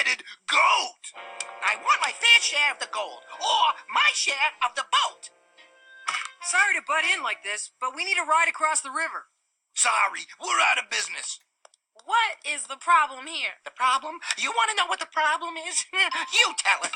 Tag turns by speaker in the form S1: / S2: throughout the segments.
S1: two-headed goat.
S2: I want my fair share of the gold, or my share of the boat.
S3: Sorry to butt in like this, but we need a ride across the river.
S1: Sorry, we're out of business.
S4: What is the problem here?
S2: The problem? You want to know what the problem is? You tell it.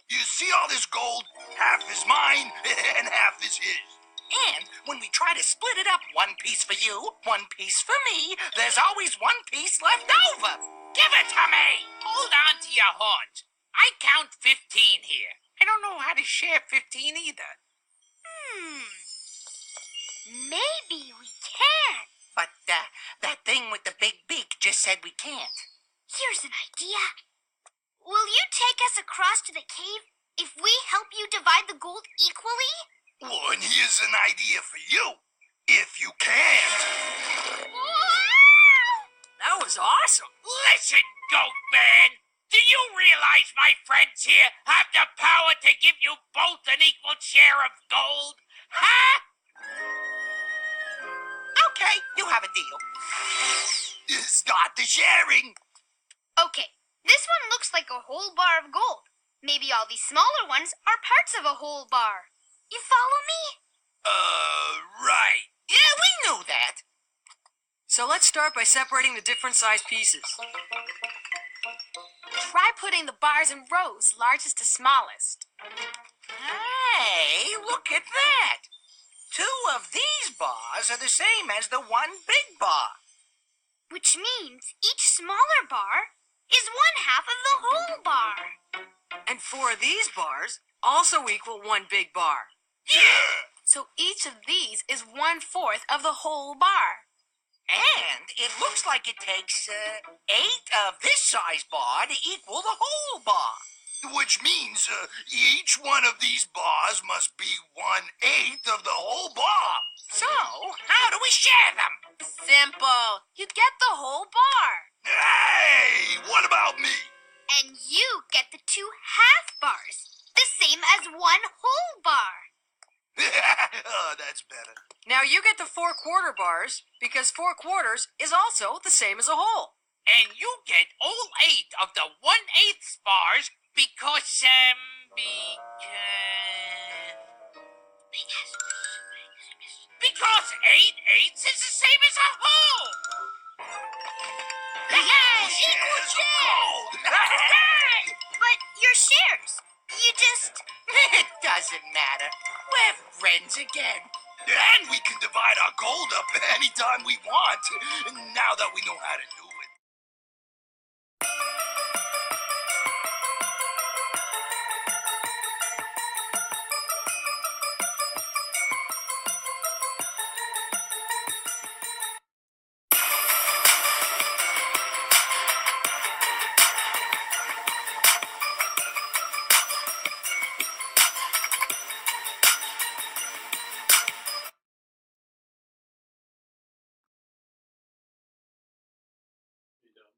S1: You see all this gold? Half is mine and half is his.
S2: And when we try to split it up, one piece for you, one piece for me, there's always one piece left over. Give it to me!
S5: Hold on to your horns. I count 15 here.
S2: I don't know how to share 15 either.
S6: Maybe we can.
S2: But that thing with the big beak just said we can't.
S6: Here's an idea. Will you take us across to the cave if we help you divide the gold equally?
S1: Well, and here's an idea for you. If you can't.
S3: That was awesome.
S5: Listen, Goat Man. Do you realize my friends here have the power to give you both an equal share of gold? Huh?
S2: Okay, you have a deal.
S1: Start the sharing.
S6: Okay, this one looks like a whole bar of gold. Maybe all these smaller ones are parts of a whole bar. You follow me?
S1: Right.
S2: Yeah, we knew that.
S3: So let's start by separating the different size pieces.
S4: Try putting the bars in rows, largest to smallest.
S2: Hey, look at that. 2 of these bars are the same as the one big bar.
S6: Which means each smaller bar is 1/2 of the whole bar.
S3: And 4 of these bars also equal one big bar.
S1: Yeah.
S4: So each of these is 1/4 of the whole bar.
S2: And it looks like it takes 8 of this size bar to equal the whole bar.
S1: Which means each one of these bars must be 1/8 of the whole bar.
S2: So, how do we share them?
S4: Simple. You get the whole bar.
S1: Hey, what about me?
S6: And you get the 2 half bars, the same as 1 whole bar.
S1: Oh, that's better.
S3: Now you get the 4 quarter bars because 4 quarters is also the same as a whole.
S5: And you get all 8 of the 1/8 bars because 8/8 is the same as a whole.
S2: Yay!
S1: Shares of gold.
S6: But your shares, you just...
S2: It doesn't matter. We're friends again.
S1: And we can divide our gold up anytime we want, now that we know how to do it.
S7: You done?